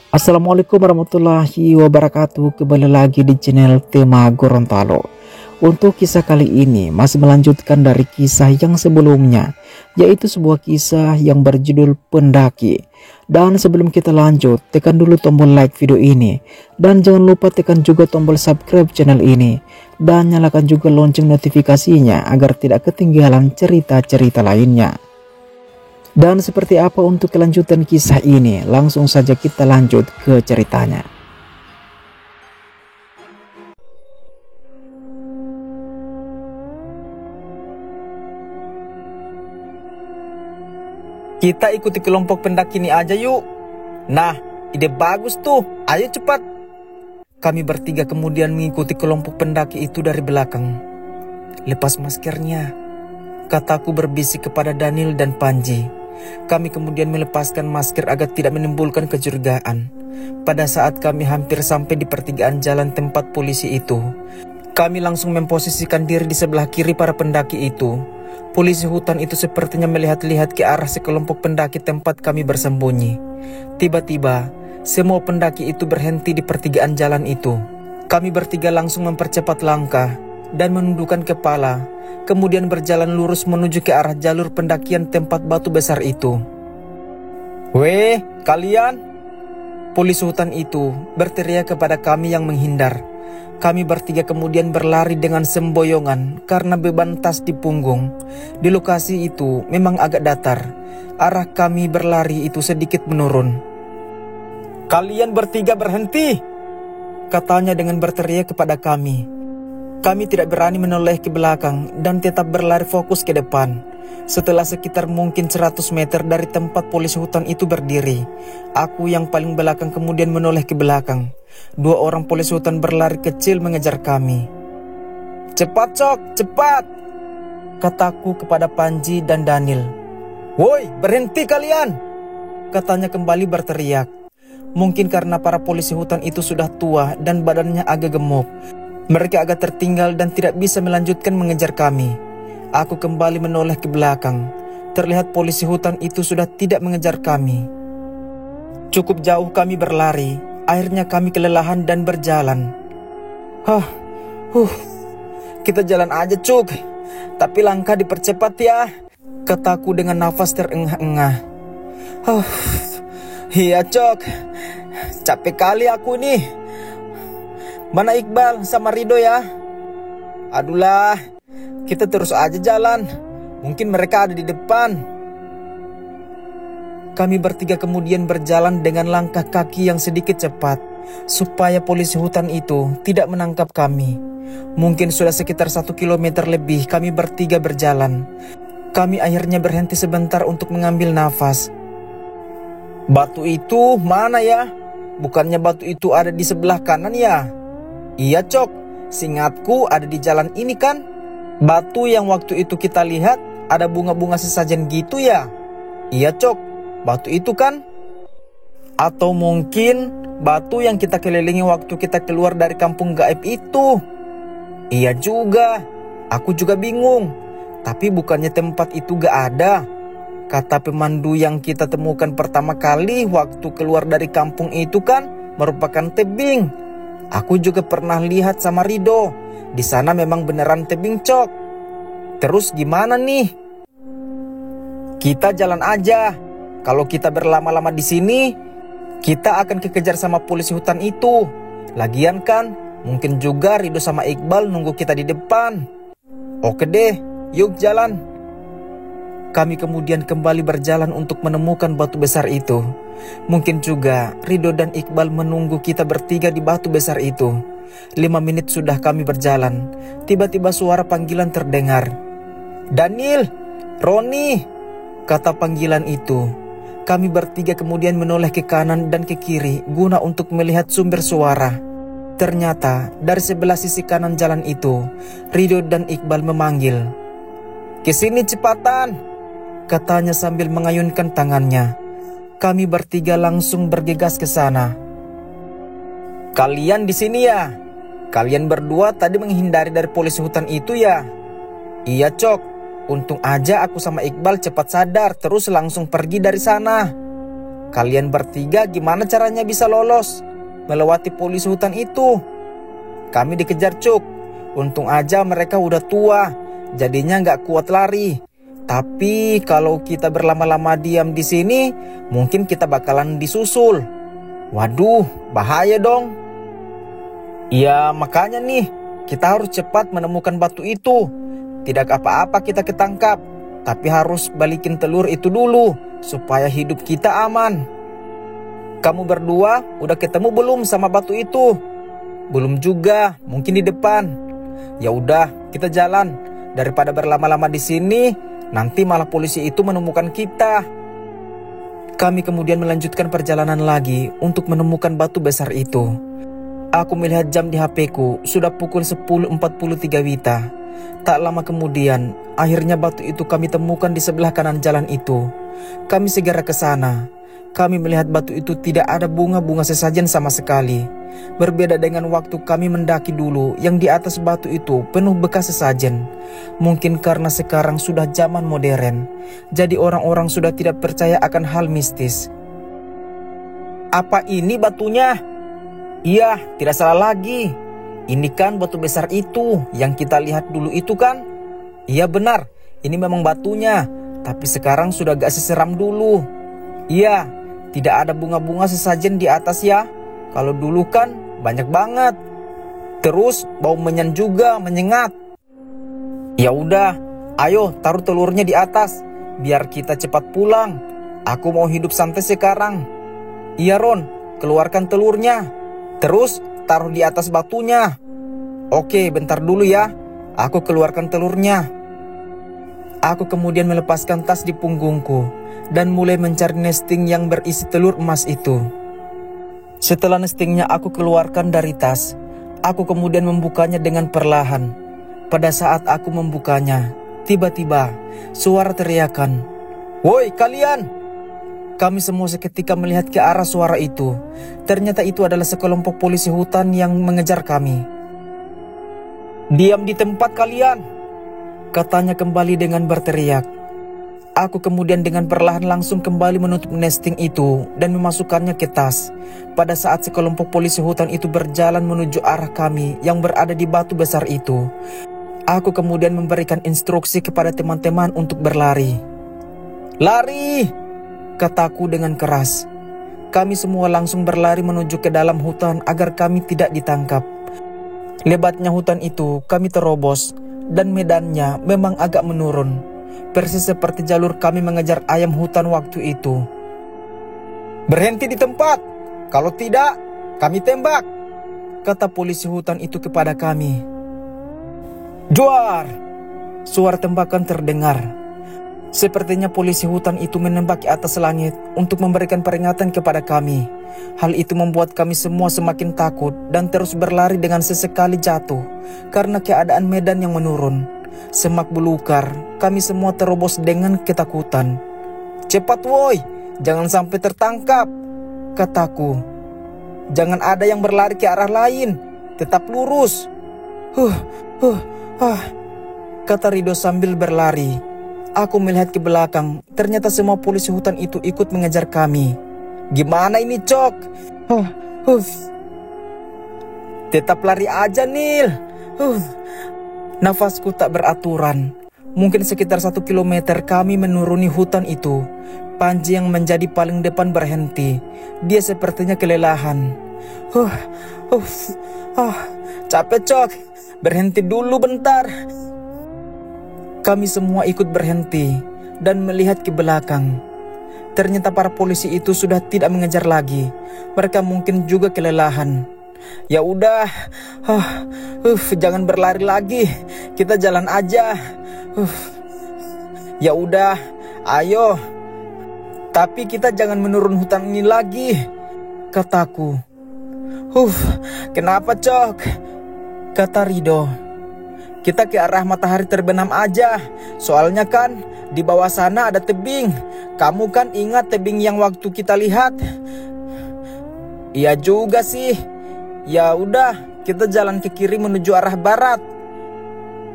Assalamualaikum warahmatullahi wabarakatuh. Kembali lagi di channel Tema Gorontalo. Untuk kisah kali ini masih melanjutkan dari kisah yang sebelumnya, yaitu sebuah kisah yang berjudul Pendaki. Dan sebelum kita lanjut, tekan dulu tombol like video ini, dan jangan lupa tekan juga tombol subscribe channel ini, dan nyalakan juga lonceng notifikasinya agar tidak ketinggalan cerita-cerita lainnya. Dan seperti apa untuk kelanjutan kisah ini? Langsung saja kita lanjut ke ceritanya. Kita ikuti kelompok pendaki ini aja yuk. Nah, ide bagus tuh. Ayo cepat. Kami bertiga kemudian mengikuti kelompok pendaki itu dari belakang. Lepas maskernya, kataku berbisik kepada Daniel dan Panji. Kami kemudian melepaskan masker agar tidak menimbulkan kecurigaan. Pada saat kami hampir sampai di pertigaan jalan tempat polisi itu, kami langsung memposisikan diri di sebelah kiri para pendaki itu. Polisi hutan itu sepertinya melihat-lihat ke arah sekelompok pendaki tempat kami bersembunyi. Tiba-tiba, semua pendaki itu berhenti di pertigaan jalan itu. Kami bertiga langsung mempercepat langkah dan menundukkan kepala, kemudian berjalan lurus menuju ke arah jalur pendakian tempat batu besar itu. "Weh, kalian!" Polisi hutan itu berteriak kepada kami yang menghindar. Kami bertiga kemudian berlari dengan semboyongan karena beban tas di punggung. Di lokasi itu memang agak datar. Arah kami berlari itu sedikit menurun. "Kalian bertiga berhenti!" katanya dengan berteriak kepada kami. Kami tidak berani menoleh ke belakang dan tetap berlari fokus ke depan. Setelah sekitar mungkin 100 meter dari tempat polisi hutan itu berdiri, aku yang paling belakang kemudian menoleh ke belakang. 2 orang polisi hutan berlari kecil mengejar kami. "Cepat Cok, cepat!" kataku kepada Panji dan Daniel. "Woi, berhenti kalian!" katanya kembali berteriak. Mungkin karena para polisi hutan itu sudah tua dan badannya agak gemuk, mereka agak tertinggal dan tidak bisa melanjutkan mengejar kami. Aku kembali menoleh ke belakang. Terlihat polisi hutan itu sudah tidak mengejar kami. Cukup jauh kami berlari. Akhirnya kami kelelahan dan berjalan. Kita jalan aja Cuk. Tapi langkah dipercepat ya, kataku dengan nafas terengah-engah. Iya Cok. Capek kali aku nih. Mana Iqbal sama Rido ya? Adulah, kita terus aja jalan. Mungkin mereka ada di depan. Kami bertiga kemudian berjalan dengan langkah kaki yang sedikit cepat, supaya polisi hutan itu tidak menangkap kami. Mungkin sudah sekitar 1 kilometer lebih kami bertiga berjalan. Kami akhirnya berhenti sebentar untuk mengambil nafas. "Batu itu mana ya? Bukannya batu itu ada di sebelah kanan ya?" "Iya Cok, seingatku ada di jalan ini kan? Batu yang waktu itu kita lihat ada bunga-bunga sesajen gitu ya?" "Iya Cok, batu itu kan? Atau mungkin batu yang kita kelilingi waktu kita keluar dari kampung gaib itu?" "Iya juga, aku juga bingung. Tapi bukannya tempat itu gak ada? Kata pemandu yang kita temukan pertama kali waktu keluar dari kampung itu kan merupakan tebing. Aku juga pernah lihat sama Rido. Di sana memang beneran tebing Cok. Terus gimana nih?" "Kita jalan aja. Kalau kita berlama-lama di sini, kita akan kekejar sama polisi hutan itu. Lagian kan, mungkin juga Rido sama Iqbal nunggu kita di depan." "Oke deh, yuk jalan." Kami kemudian kembali berjalan untuk menemukan batu besar itu. Mungkin juga Rido dan Iqbal menunggu kita bertiga di batu besar itu. 5 menit sudah kami berjalan. Tiba-tiba suara panggilan terdengar. "Daniel, Roni," kata panggilan itu. Kami bertiga kemudian menoleh ke kanan dan ke kiri guna untuk melihat sumber suara. Ternyata dari sebelah sisi kanan jalan itu, Rido dan Iqbal memanggil. "Kesini cepatan," katanya sambil mengayunkan tangannya. Kami bertiga langsung bergegas ke sana. "Kalian di sini ya? Kalian berdua tadi menghindari dari polisi hutan itu ya?" "Iya Cok, untung aja aku sama Iqbal cepat sadar terus langsung pergi dari sana." kalian bertiga gimana caranya bisa lolos melewati polisi hutan itu? Kami dikejar Cuk. Untung aja mereka udah tua, jadinya nggak kuat lari. Tapi kalau kita berlama-lama diam di sini, mungkin kita bakalan disusul. Waduh, bahaya dong. Ya makanya nih, kita harus cepat menemukan batu itu. Tidak apa-apa kita ketangkap, tapi harus balikin telur itu dulu, supaya hidup kita aman. Kamu berdua udah ketemu belum sama batu itu? Belum juga, mungkin di depan. Ya udah, kita jalan. Daripada berlama-lama di sini, nanti malah polisi itu menemukan kita. Kami kemudian melanjutkan perjalanan lagi untuk menemukan batu besar itu. Aku melihat jam di HP-ku, sudah pukul 10.43 Wita. Tak lama kemudian, akhirnya batu itu kami temukan di sebelah kanan jalan itu. Kami segera ke sana. Kami melihat batu itu tidak ada bunga-bunga sesajen sama sekali. Berbeda dengan waktu kami mendaki dulu yang di atas batu itu penuh bekas sesajen. Mungkin karena sekarang sudah zaman modern, jadi orang-orang sudah tidak percaya akan hal mistis. Apa ini batunya? Iya, tidak salah lagi. Ini kan batu besar itu yang kita lihat dulu itu kan? Iya benar, ini memang batunya. Tapi sekarang sudah gak seseram dulu. Iya, tidak ada bunga-bunga sesajen di atas ya. Kalau dulu kan banyak banget. Terus bau menyan juga menyengat. Ya udah, ayo taruh telurnya di atas, biar kita cepat pulang. Aku mau hidup santai sekarang. Iya Ron, keluarkan telurnya. Terus taruh di atas batunya. Oke, bentar dulu ya. Aku keluarkan telurnya. Aku kemudian melepaskan tas di punggungku dan mulai mencari nesting yang berisi telur emas itu. Setelah nestingnya aku keluarkan dari tas, aku kemudian membukanya dengan perlahan. Pada saat aku membukanya, tiba-tiba suara teriakan, "Woi kalian!" Kami semua seketika melihat ke arah suara itu. Ternyata itu adalah sekelompok polisi hutan yang mengejar kami. "Diam di tempat kalian!" katanya kembali dengan berteriak. Aku kemudian dengan perlahan langsung kembali menutup nesting itu dan memasukkannya ke tas. Pada saat sekelompok polisi hutan itu berjalan menuju arah kami yang berada di batu besar itu, aku kemudian memberikan instruksi kepada teman-teman untuk berlari. "Lari!" kataku dengan keras. Kami semua langsung berlari menuju ke dalam hutan agar kami tidak ditangkap. Lebatnya hutan itu kami terobos dan medannya memang agak menurun. Persis seperti jalur kami mengejar ayam hutan waktu itu. "Berhenti di tempat, kalau tidak kami tembak," kata polisi hutan itu kepada kami. Juar! Suara tembakan terdengar. Sepertinya polisi hutan itu menembak ke atas langit untuk memberikan peringatan kepada kami. Hal itu membuat kami semua semakin takut dan terus berlari dengan sesekali jatuh karena keadaan medan yang menurun. Semak belukar, kami semua terobos dengan ketakutan. "Cepat woi, jangan sampai tertangkap," kataku. "Jangan ada yang berlari ke arah lain, tetap lurus." Kata Rido sambil berlari. Aku melihat ke belakang, ternyata semua polisi hutan itu ikut mengejar kami. "Gimana ini Cok?" "Tetap lari aja Nil." Nafasku tak beraturan. Mungkin sekitar 1 kilometer kami menuruni hutan itu. Panji yang menjadi paling depan berhenti. Dia sepertinya kelelahan. "Capek Cok, berhenti dulu bentar." Kami semua ikut berhenti dan melihat ke belakang. Ternyata para polisi itu sudah tidak mengejar lagi. Mereka mungkin juga kelelahan. "Ya udah, jangan berlari lagi, kita jalan aja." "Ya udah, ayo. Tapi kita jangan menurun hutan ini lagi," kataku. "Kenapa Cok?" kata Rido. "Kita ke arah matahari terbenam aja. Soalnya kan di bawah sana ada tebing. Kamu kan ingat tebing yang waktu kita lihat?" "Iya juga sih. Ya udah, kita jalan ke kiri menuju arah barat."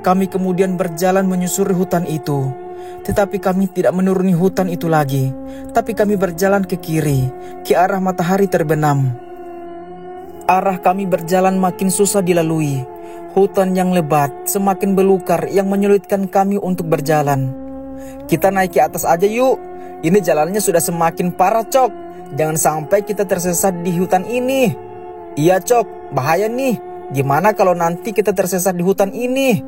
Kami kemudian berjalan menyusuri hutan itu. Tetapi kami tidak menuruni hutan itu lagi, tapi kami berjalan ke kiri, ke arah matahari terbenam. Arah kami berjalan makin susah dilalui. Hutan yang lebat semakin belukar yang menyulitkan kami untuk berjalan. Kita naik ke atas aja yuk. Ini jalannya sudah semakin parah, Cok. Jangan sampai kita tersesat di hutan ini. Iya, Cok, bahaya nih. Gimana kalau nanti kita tersesat di hutan ini?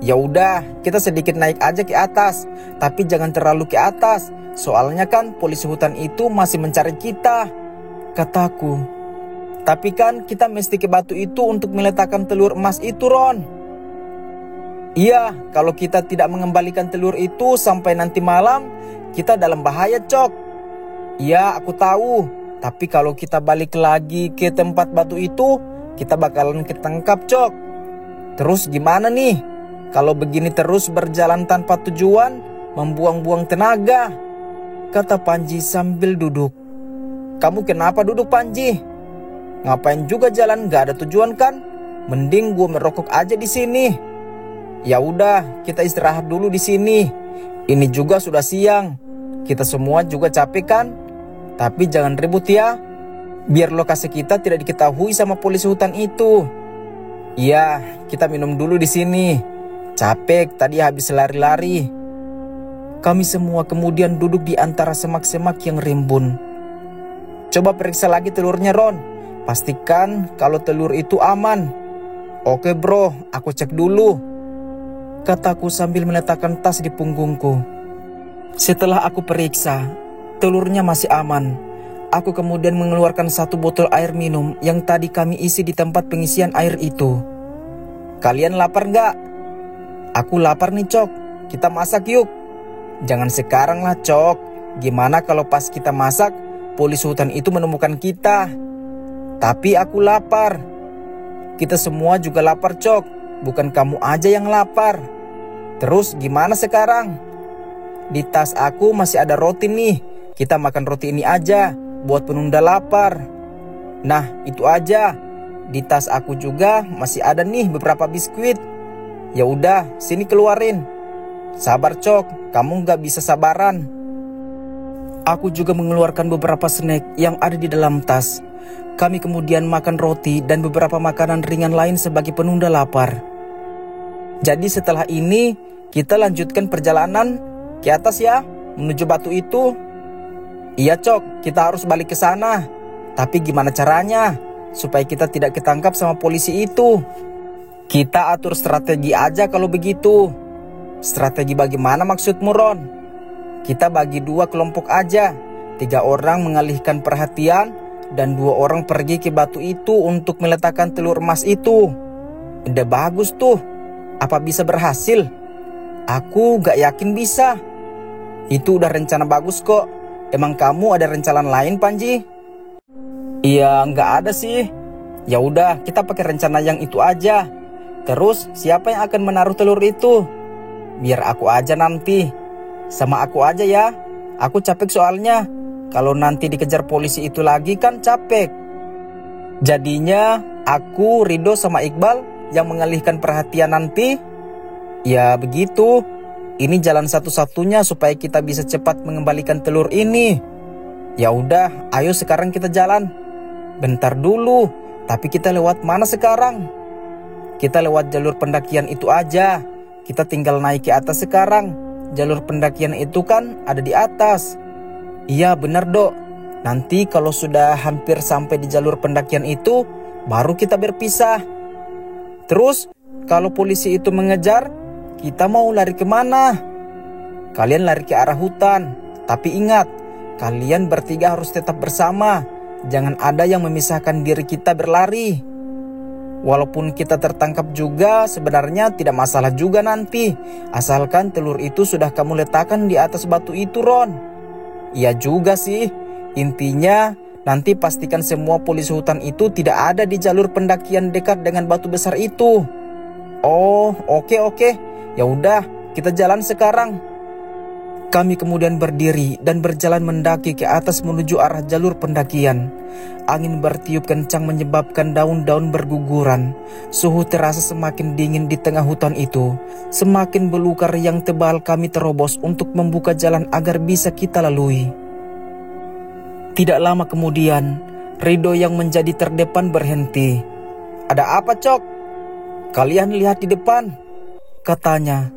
Ya udah, kita sedikit naik aja ke atas, tapi jangan terlalu ke atas. Soalnya kan polisi hutan itu masih mencari kita, kataku. Tapi kan kita mesti ke batu itu untuk meletakkan telur emas itu, Ron. Iya, kalau kita tidak mengembalikan telur itu sampai nanti malam, kita dalam bahaya, Cok. Iya, aku tahu. Tapi kalau kita balik lagi ke tempat batu itu, kita bakalan ketangkap, Cok. Terus gimana nih? Kalau begini terus berjalan tanpa tujuan, membuang-buang tenaga, kata Panji sambil duduk. Kamu kenapa duduk, Panji? Ngapain juga jalan, gak ada tujuan kan? Mending gue merokok aja di sini. Ya udah, kita istirahat dulu di sini. Ini juga sudah siang. Kita semua juga capek kan? Tapi jangan ribut ya, biar lokasi kita tidak diketahui sama polisi hutan itu. Iya, kita minum dulu di sini. Capek tadi habis lari-lari. Kami semua kemudian duduk di antara semak-semak yang rimbun. Coba periksa lagi telurnya, Ron. Pastikan kalau telur itu aman. Oke bro, aku cek dulu, kataku sambil meletakkan tas di punggungku. Setelah aku periksa, telurnya masih aman. Aku kemudian mengeluarkan 1 botol air minum yang tadi kami isi di tempat pengisian air itu. Kalian lapar gak? Aku lapar nih, Cok. Kita masak yuk. Jangan sekarang lah, Cok. Gimana kalau pas kita masak, polisi hutan itu menemukan kita? Tapi aku lapar. Kita semua juga lapar, Cok. Bukan kamu aja yang lapar. Terus gimana sekarang? Di tas aku masih ada roti nih. Kita makan roti ini aja buat penunda lapar. Nah, itu aja. Di tas aku juga masih ada nih beberapa biskuit. Ya udah, sini keluarin. Sabar, Cok, kamu gak bisa sabaran. Aku juga mengeluarkan beberapa snack yang ada di dalam tas. Kami kemudian makan roti dan beberapa makanan ringan lain sebagai penunda lapar. Jadi setelah ini, kita lanjutkan perjalanan ke atas ya, menuju batu itu. Iya, Cok, kita harus balik ke sana. Tapi gimana caranya supaya kita tidak ketangkap sama polisi itu? Kita atur strategi aja kalau begitu. Strategi bagaimana maksudmu, Ron? Kita bagi 2 kelompok aja. 3 orang mengalihkan perhatian dan 2 orang pergi ke batu itu untuk meletakkan telur emas itu. Ide bagus tuh. Apa bisa berhasil? Aku gak yakin bisa. Itu udah rencana bagus kok. Emang kamu ada rencana lain, Panji? Iya, gak ada sih. Ya udah, kita pakai rencana yang itu aja. Terus siapa yang akan menaruh telur itu? Biar aku aja nanti. Sama aku aja ya. Aku capek soalnya. Kalau nanti dikejar polisi itu lagi kan capek. Jadinya aku, Rido sama Iqbal yang mengalihkan perhatian nanti. Ya begitu. Ini jalan satu-satunya supaya kita bisa cepat mengembalikan telur ini. Ya udah, ayo sekarang kita jalan. Bentar dulu. Tapi kita lewat mana sekarang? Kita lewat jalur pendakian itu aja. Kita tinggal naik ke atas sekarang. Jalur pendakian itu kan ada di atas. Iya benar, Dok. Nanti kalau sudah hampir sampai di jalur pendakian itu, baru kita berpisah. Terus kalau polisi itu mengejar, kita mau lari kemana? Kalian lari ke arah hutan. Tapi ingat, kalian bertiga harus tetap bersama. Jangan ada yang memisahkan diri kita berlari. Walaupun kita tertangkap juga, sebenarnya tidak masalah juga nanti. Asalkan telur itu sudah kamu letakkan di atas batu itu, Ron. Iya juga sih. Intinya, nanti pastikan semua polisi hutan itu tidak ada di jalur pendakian dekat dengan batu besar itu. Oh, oke. Ya udah, kita jalan sekarang. Kami kemudian berdiri dan berjalan mendaki ke atas menuju arah jalur pendakian. Angin bertiup kencang menyebabkan daun-daun berguguran. Suhu terasa semakin dingin di tengah hutan itu. Semakin belukar yang tebal kami terobos untuk membuka jalan agar bisa kita lalui. Tidak lama kemudian, Rido yang menjadi terdepan berhenti. "Ada apa, Cok? Kalian lihat di depan," katanya.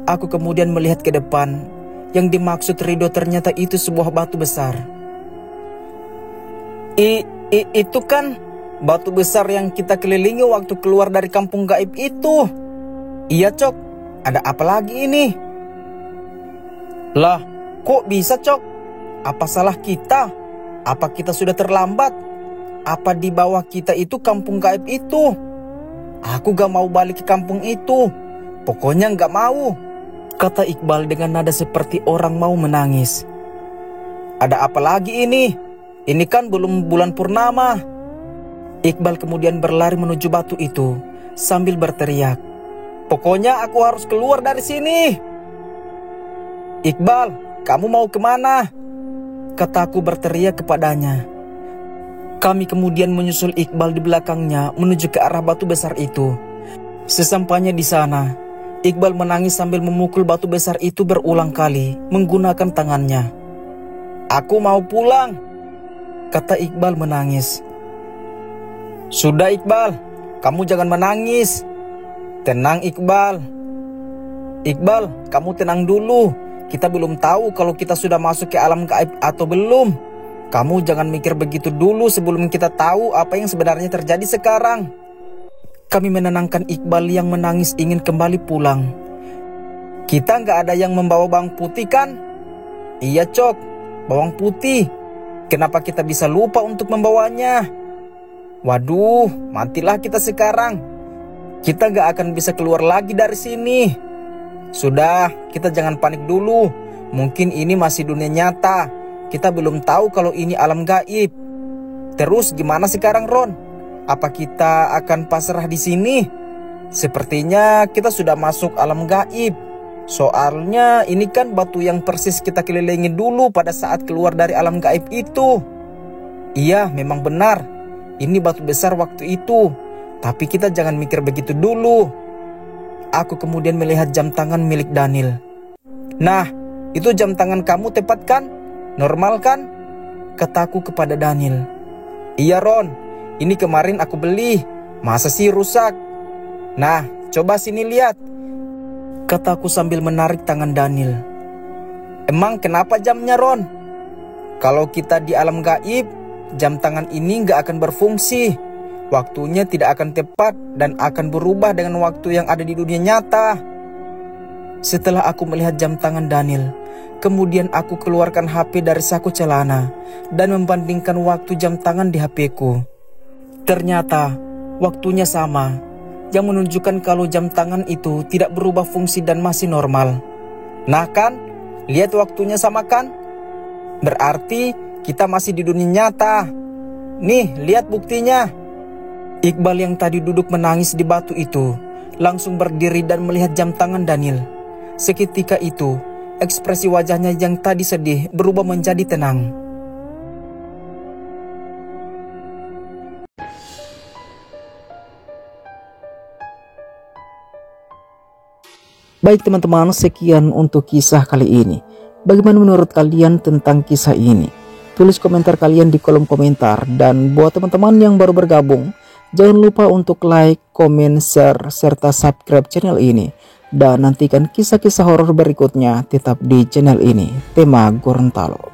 Aku kemudian melihat ke depan. Yang dimaksud Rido ternyata itu sebuah batu besar. Itu kan batu besar yang kita kelilingi waktu keluar dari kampung gaib itu. "Iya, Cok. Ada apa lagi ini?" "Lah, kok bisa, Cok? Apa salah kita? Apa kita sudah terlambat? Apa di bawah kita itu kampung gaib itu? Aku gak mau balik ke kampung itu. Pokoknya gak mau," kata Iqbal dengan nada seperti orang mau menangis. "Ada apa lagi ini? Ini kan belum bulan purnama." Iqbal kemudian berlari menuju batu itu sambil berteriak, "Pokoknya aku harus keluar dari sini." "Iqbal, kamu mau kemana?" kataku berteriak kepadanya. Kami kemudian menyusul Iqbal di belakangnya menuju ke arah batu besar itu. Sesampainya di sana, Iqbal menangis sambil memukul batu besar itu berulang kali menggunakan tangannya. "Aku mau pulang," kata Iqbal menangis. "Sudah Iqbal, kamu jangan menangis. Tenang Iqbal. Iqbal, kamu tenang dulu. Kita belum tahu kalau kita sudah masuk ke alam gaib atau belum. Kamu jangan mikir begitu dulu sebelum kita tahu apa yang sebenarnya terjadi sekarang." Kami menenangkan Iqbal yang menangis ingin kembali pulang. "Kita nggak ada yang membawa bawang putih kan?" "Iya, Cok, bawang putih. Kenapa kita bisa lupa untuk membawanya?" "Waduh, matilah kita sekarang. Kita nggak akan bisa keluar lagi dari sini." "Sudah, kita jangan panik dulu. Mungkin ini masih dunia nyata. Kita belum tahu kalau ini alam gaib. Terus gimana sekarang, Ron? Apa kita akan pasrah di sini? Sepertinya kita sudah masuk alam gaib. Soalnya ini kan batu yang persis kita kelilingi dulu pada saat keluar dari alam gaib itu." "Iya, memang benar. Ini batu besar waktu itu. Tapi kita jangan mikir begitu dulu." Aku kemudian melihat jam tangan milik Daniel. "Nah, itu jam tangan kamu tepat kan? Normal kan?" kataku kepada Daniel. "Iya, Ron. Ini kemarin aku beli. Masa sih rusak? Nah, coba sini lihat," kataku sambil menarik tangan Daniel. "Emang kenapa jamnya, Ron?" "Kalau kita di alam gaib, jam tangan ini gak akan berfungsi. Waktunya tidak akan tepat dan akan berubah dengan waktu yang ada di dunia nyata." Setelah aku melihat jam tangan Daniel, kemudian aku keluarkan HP dari saku celana dan membandingkan waktu jam tangan di HP-ku. Ternyata waktunya sama, yang menunjukkan kalau jam tangan itu tidak berubah fungsi dan masih normal. Nah kan, lihat waktunya sama kan? Berarti kita masih di dunia nyata. Nih, lihat buktinya." Iqbal yang tadi duduk menangis di batu itu langsung berdiri dan melihat jam tangan Daniel. Seketika itu, ekspresi wajahnya yang tadi sedih berubah menjadi tenang. Baik teman-teman, sekian untuk kisah kali ini. Bagaimana menurut kalian tentang kisah ini? Tulis komentar kalian di kolom komentar. Dan buat teman-teman yang baru bergabung, jangan lupa untuk like, komen, share, serta subscribe channel ini. Dan nantikan kisah-kisah horor berikutnya tetap di channel ini, Tema Gorontalo.